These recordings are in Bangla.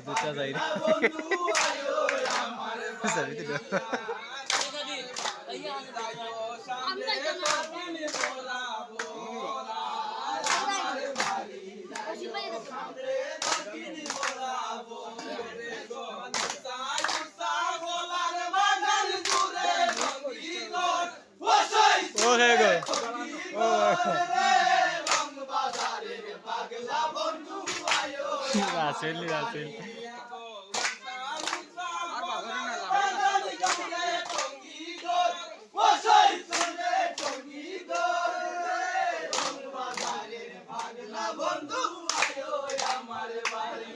দুটা যাই ও হে গো রাসেল রাসেল বন্ধু আয়ো আমার বাড়ি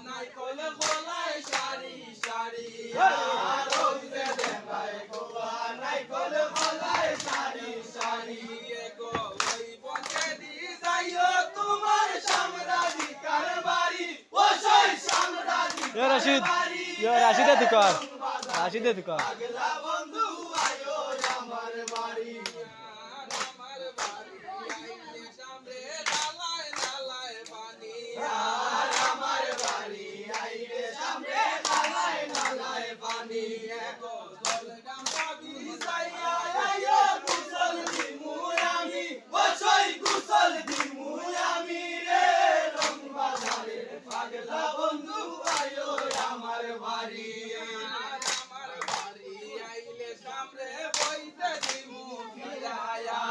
নাই কলে বলায় সারি সারি নাই কলে বলায় সারি সারি তোমার সাম্রাজ্যিক কারবারি ও সেই সাম্রাজ্যিক রাশিদ রাশিদের দোকান রাশিদের দোকান পাগলা বন্ধু আয়ো আমার বাড়ি পাগলা বন্ধু আয়ো আমার বাড়ি আমার বাড়ি আইলে সামনে বইতে দিমু ফিরায়া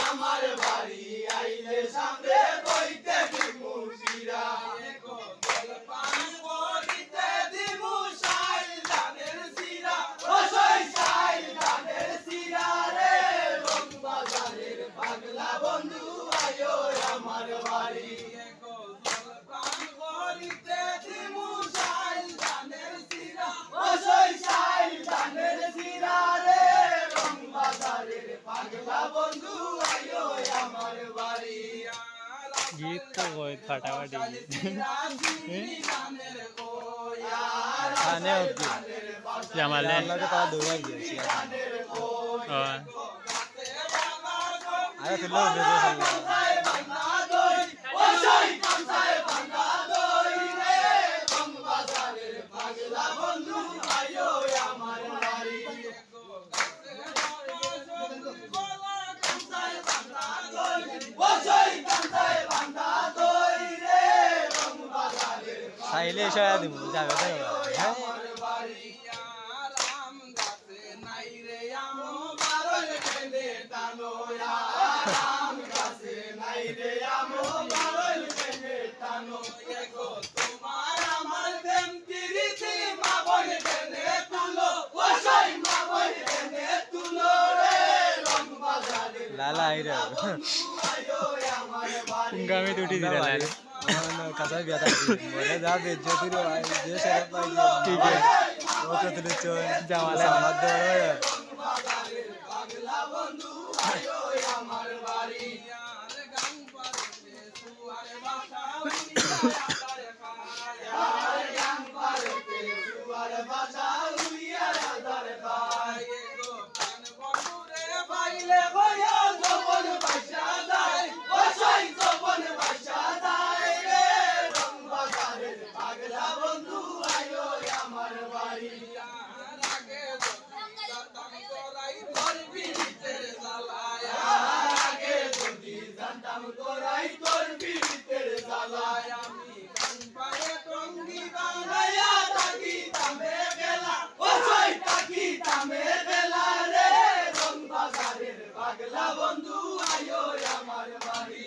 আমার বাড়ি আইলে সামনে বইতে দিমু ফিরায়া গোল পান বইতে দিমু সাইল ধানের সিরা ও সেই সাইল ধানের সিরা রে রং বাজারের পাগলা বন্ধু আয়ো আমার বাড়ি गीत तो बहुत फटाफट खाने जमाले अल्लाह के पास दौड़ा गया अरे तुम लोग साइले शायद दिमु जावे तो हैं लाला आई रे गामी टूटी दी लाला कसा भी आता है बोले जा बेचो फिर जो शराब पाई ठीक है वो तो तुझे चो जमाले मत दो पागला बंधु आयो আমার বাড়ি আর গান পারে সুয়ারে বাসা আর গান পারে সুয়ারে বাসা উইয়া আদার ভাই গো কান বন্ধুরে বাইলে হইয়া জবন বাসা যায় ও সেই জবন বাসা যায় পাগলা বন্ধু আয়ো আমার বাড়ি আগে জানতাম তোরাই করবি ভিতরে জ্বালায়া আগে যদি জানতাম তোরাই করবি ভিতরে জ্বালায়া আমি কান পায়ে টঙ্গি বানায়া থাকি তামে গেলা ও সেই থাকি তামে গেলা রে রং বাজারের পাগলা বন্ধু আয়ো আমার বাড়ি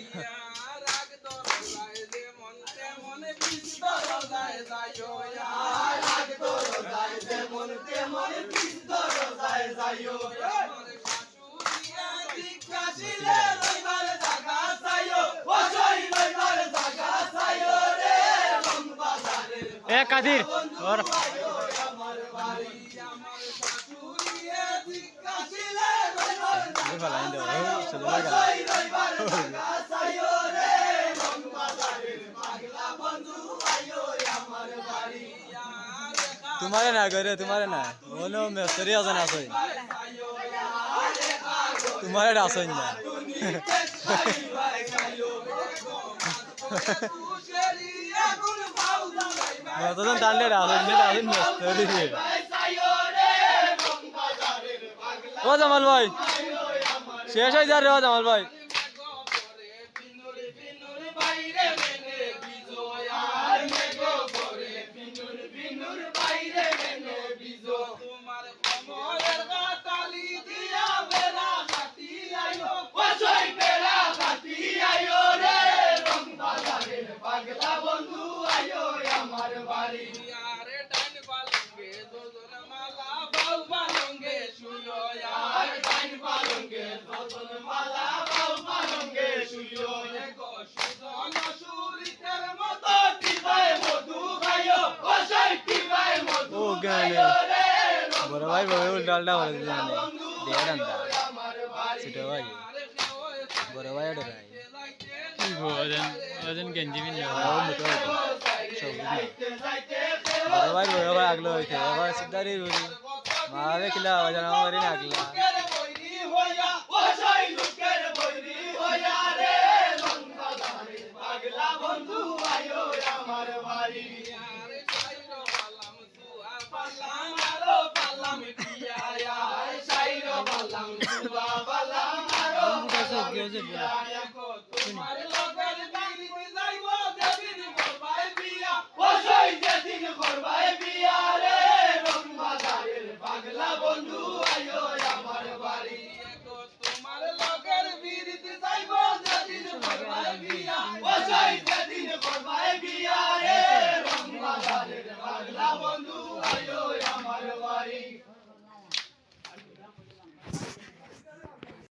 ए कादिर और तुम्हारे ना करे तुम्हारे ना ओनो मिस्त्री आसन आसोई तुम्हारे आसोई ना বিড়িতে সাই ভাই খাইলো তুষেরি আগুন ভাউ জ্বালাইবা যতজন টানলে রাহুল ব্যস্ত দিছে ভাই সাইও রে রংবাজারের পাগলা ও জামাল ভাই আয়ো আমার শেষ হয়ে যা রে ও জামাল ভাই বিনুর বিনুর বাইরে মেনে বিজয়া আর মেঘো করে বিনুর বিনুর বাইরে মেনে বিজো তোমার কমরের গাতালি দিয়া বেলা কাটি আইও ওসই পেরা কাটি আয়ো রে রংবাজারের পাগলা বন্ধু আয়ো আমার বাড়ি আরে ডাইন পালঙ্গে দুজন মালা বাউ পালঙ্গে শুয়ো আর ডাইন পালঙ্গে রতন মালা বাউ পালঙ্গে শুইও গো সুজন সুরিতের মতো তো টিপায় মধু খাইও ওসই টিপায় মধু ও গানে। খাইও রে বড় ভাই বড় উল্টা বলে জানে বন্ধু দেড় আন্দা আমার বাড়ি ছোট ভাই আরে কেউ বড় ভাই ওটা নাই কি ওজন গেঞ্জি পিন ও মোটো যাইতে যাইতে বড় ভাই আগলো হইতে এবার সিদ্ধারি বলি মারে কিলা ওজন আমারে না আগলা কেরে বইরি হইয়া ওসই লোকের বৈরি হইয়া রে রংবাজারে পাগলা বন্ধু আয়ো আমার বাড়ি আরে চাইরো পালাম তুয়া পালাম আরো পালাম টিয়া আয় সাইরো বালাম সুবা বালাম আরো গো তোমার লগের বিড়ি যাইবো যেদিন করবাই বিয়া ওসই যেদিন করবাই বিয়া রে